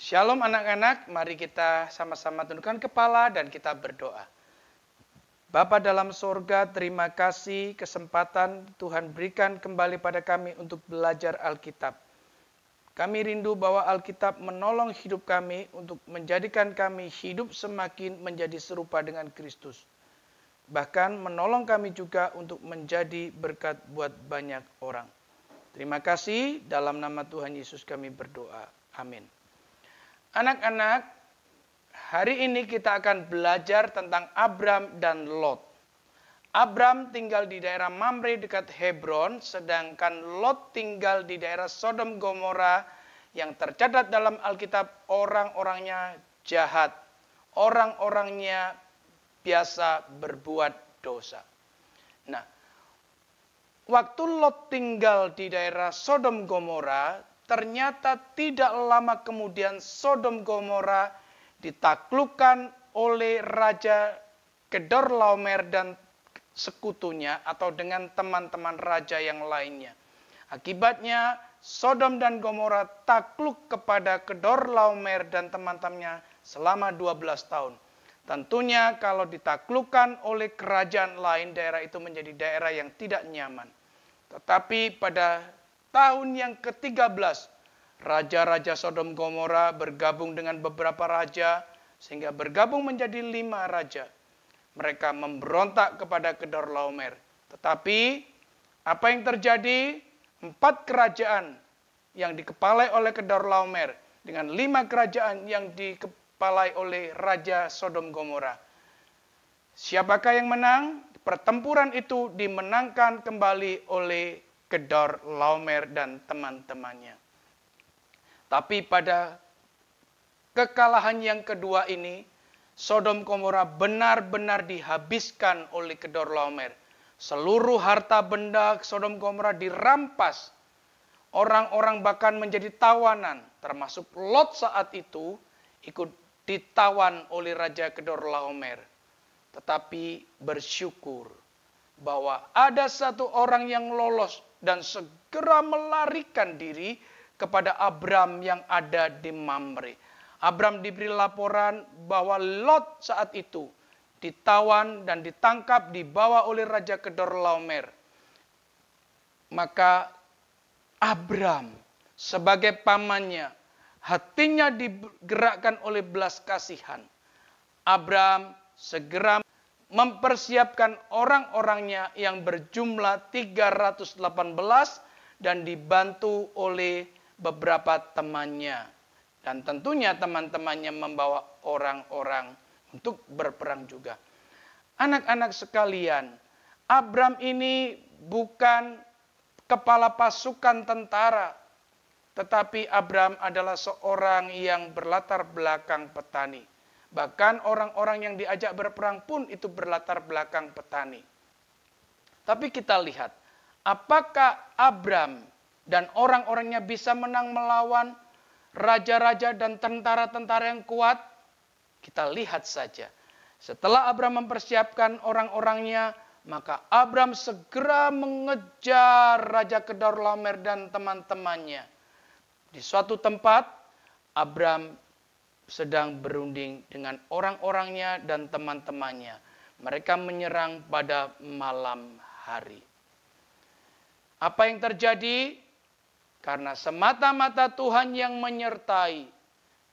Shalom anak-anak, mari kita sama-sama tundukkan kepala dan kita berdoa. Bapa dalam sorga, terima kasih kesempatan Tuhan berikan kembali pada kami untuk belajar Alkitab. Kami rindu bahwa Alkitab menolong hidup kami untuk menjadikan kami hidup semakin menjadi serupa dengan Kristus. Bahkan menolong kami juga untuk menjadi berkat buat banyak orang. Terima kasih, dalam nama Tuhan Yesus kami berdoa. Amin. Anak-anak, hari ini kita akan belajar tentang Abram dan Lot. Abram tinggal di daerah Mamre dekat Hebron, sedangkan Lot tinggal di daerah Sodom Gomora yang tercatat dalam Alkitab orang-orangnya jahat, orang-orangnya biasa berbuat dosa. Nah, waktu Lot tinggal di daerah Sodom Gomora, ternyata tidak lama kemudian Sodom Gomora ditaklukkan oleh Raja Kedorlaomer dan sekutunya atau dengan teman-teman raja yang lainnya. Akibatnya Sodom dan Gomora takluk kepada Kedorlaomer dan teman-temannya selama 12 tahun. Tentunya kalau ditaklukkan oleh kerajaan lain, daerah itu menjadi daerah yang tidak nyaman. Tetapi pada tahun yang ke-13, raja-raja Sodom Gomora bergabung dengan beberapa raja, sehingga bergabung menjadi 5 raja. Mereka memberontak kepada Kedorlaomer. Tetapi, apa yang terjadi? 4 kerajaan yang dikepalai oleh Kedorlaomer, dengan 5 kerajaan yang dikepalai oleh Raja Sodom Gomora. Siapakah yang menang? Pertempuran itu dimenangkan kembali oleh Kedorlaomer dan teman-temannya. Tapi pada kekalahan yang kedua ini, Sodom Gomora benar-benar dihabiskan oleh Kedorlaomer. Seluruh harta benda Sodom Gomora dirampas. Orang-orang bahkan menjadi tawanan, termasuk Lot saat itu ikut ditawan oleh Raja Kedorlaomer. Tetapi bersyukur bahwa ada satu orang yang lolos dan segera melarikan diri kepada Abram yang ada di Mamre. Abram diberi laporan bahwa Lot saat itu ditawan dan ditangkap, dibawa oleh Raja Kedorlaomer. Maka Abram sebagai pamannya, hatinya digerakkan oleh belas kasihan. Abram segera mempersiapkan orang-orangnya yang berjumlah 318 dan dibantu oleh beberapa temannya. Dan tentunya teman-temannya membawa orang-orang untuk berperang juga. Anak-anak sekalian, Abram ini bukan kepala pasukan tentara, tetapi Abram adalah seorang yang berlatar belakang petani. Bahkan orang-orang yang diajak berperang pun itu berlatar belakang petani. Tapi kita lihat, apakah Abram dan orang-orangnya bisa menang melawan raja-raja dan tentara-tentara yang kuat? Kita lihat saja. Setelah Abram mempersiapkan orang-orangnya, maka Abram segera mengejar Raja Kedorlaomer dan teman-temannya. Di suatu tempat, Abram sedang berunding dengan orang-orangnya dan teman-temannya. Mereka menyerang pada malam hari. Apa yang terjadi? Karena semata-mata Tuhan yang menyertai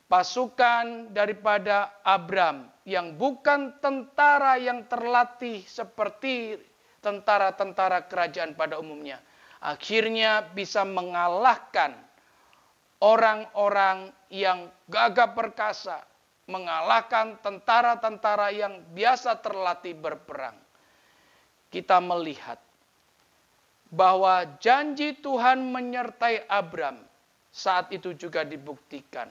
pasukan daripada Abram yang bukan tentara yang terlatih seperti tentara-tentara kerajaan pada umumnya. Akhirnya bisa mengalahkan orang-orang yang gagah perkasa, mengalahkan tentara-tentara yang biasa terlatih berperang. Kita melihat bahwa janji Tuhan menyertai Abram saat itu juga dibuktikan.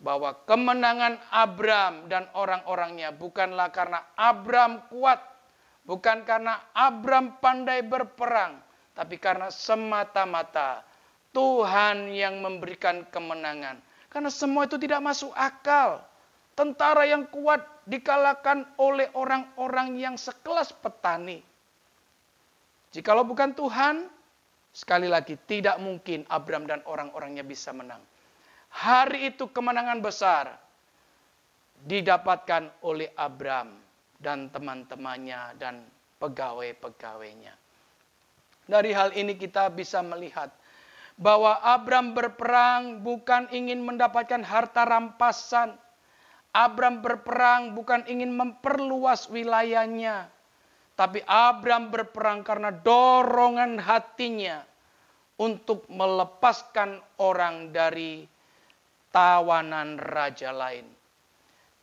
Bahwa kemenangan Abram dan orang-orangnya bukanlah karena Abram kuat, bukan karena Abram pandai berperang, tapi karena semata-mata Tuhan yang memberikan kemenangan. Karena semua itu tidak masuk akal. Tentara yang kuat dikalahkan oleh orang-orang yang sekelas petani. Jikalau bukan Tuhan, sekali lagi tidak mungkin Abram dan orang-orangnya bisa menang. Hari itu kemenangan besar didapatkan oleh Abram dan teman-temannya dan pegawai-pegawainya. Dari hal ini kita bisa melihat bahwa Abram berperang bukan ingin mendapatkan harta rampasan. Abram berperang bukan ingin memperluas wilayahnya. Tapi Abram berperang karena dorongan hatinya untuk melepaskan orang dari tawanan raja lain.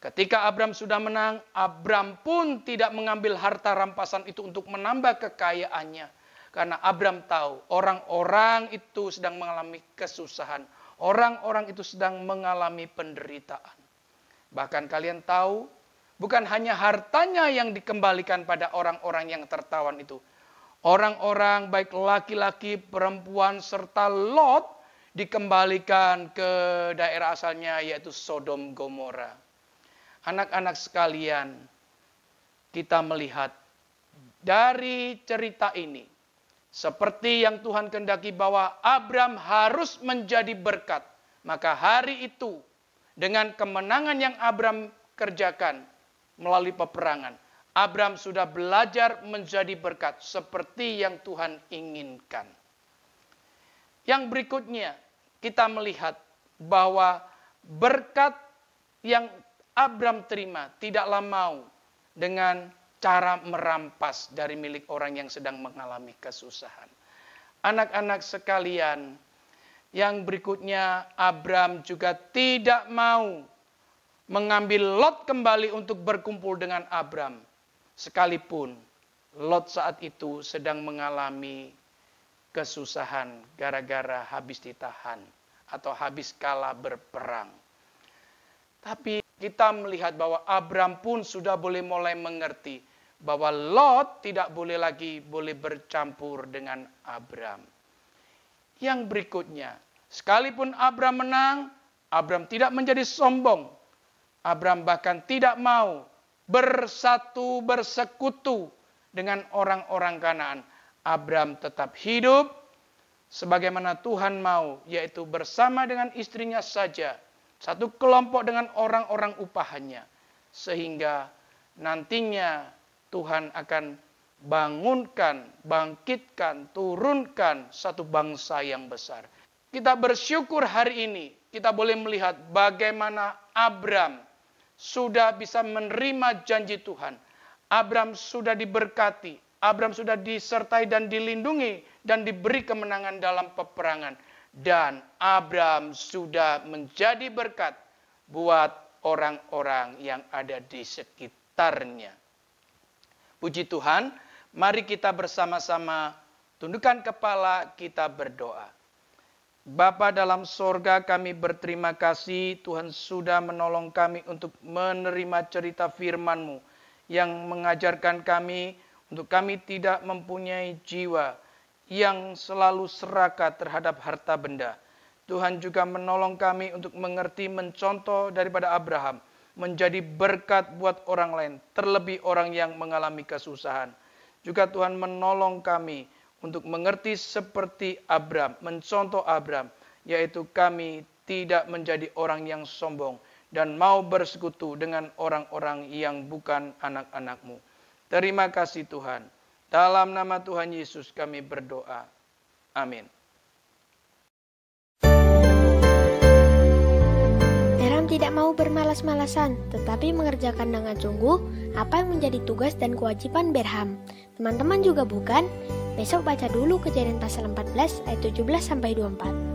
Ketika Abram sudah menang, Abram pun tidak mengambil harta rampasan itu untuk menambah kekayaannya. Karena Abram tahu orang-orang itu sedang mengalami kesusahan. Orang-orang itu sedang mengalami penderitaan. Bahkan kalian tahu, bukan hanya hartanya yang dikembalikan pada orang-orang yang tertawan itu. Orang-orang baik laki-laki, perempuan, serta Lot dikembalikan ke daerah asalnya yaitu Sodom Gomora. Anak-anak sekalian, kita melihat dari cerita ini, seperti yang Tuhan kehendaki bahwa Abram harus menjadi berkat. Maka hari itu, dengan kemenangan yang Abram kerjakan melalui peperangan, Abram sudah belajar menjadi berkat seperti yang Tuhan inginkan. Yang berikutnya, kita melihat bahwa berkat yang Abram terima tidaklah mau dengan cara merampas dari milik orang yang sedang mengalami kesusahan. Anak-anak sekalian, yang berikutnya Abram juga tidak mau mengambil Lot kembali untuk berkumpul dengan Abram. Sekalipun Lot saat itu sedang mengalami kesusahan gara-gara habis ditahan atau habis kalah berperang. Tapi kita melihat bahwa Abram pun sudah mulai mengerti bahwa Lot tidak boleh lagi bercampur dengan Abram. Yang berikutnya, sekalipun Abram menang, Abram tidak menjadi sombong. Abram bahkan tidak mau bersekutu dengan orang-orang Kanaan. Abram tetap hidup sebagaimana Tuhan mau, yaitu bersama dengan istrinya saja. Satu kelompok dengan orang-orang upahannya. Sehingga nantinya Tuhan akan bangkitkan, turunkan satu bangsa yang besar. Kita bersyukur hari ini, kita boleh melihat bagaimana Abram sudah bisa menerima janji Tuhan. Abram sudah diberkati, Abram sudah disertai dan dilindungi dan diberi kemenangan dalam peperangan. Dan Abram sudah menjadi berkat buat orang-orang yang ada di sekitarnya. Puji Tuhan, mari kita bersama-sama tundukkan kepala, kita berdoa. Bapa dalam sorga, kami berterima kasih Tuhan sudah menolong kami untuk menerima cerita firman-Mu yang mengajarkan kami untuk kami tidak mempunyai jiwa yang selalu serakah terhadap harta benda. Tuhan juga menolong kami untuk mengerti, mencontoh daripada Abraham, menjadi berkat buat orang lain, terlebih orang yang mengalami kesusahan. Juga Tuhan menolong kami untuk mengerti seperti Abram, mencontoh Abram, yaitu kami tidak menjadi orang yang sombong dan mau bersekutu dengan orang-orang yang bukan anak-anak-Mu. Terima kasih Tuhan. Dalam nama Tuhan Yesus kami berdoa. Amin. Abraham tidak mau bermalas-malasan, tetapi mengerjakan dengan sungguh apa yang menjadi tugas dan kewajiban Abraham. Teman-teman juga bukan? Besok baca dulu Kejadian pasal 14 ayat 17-24.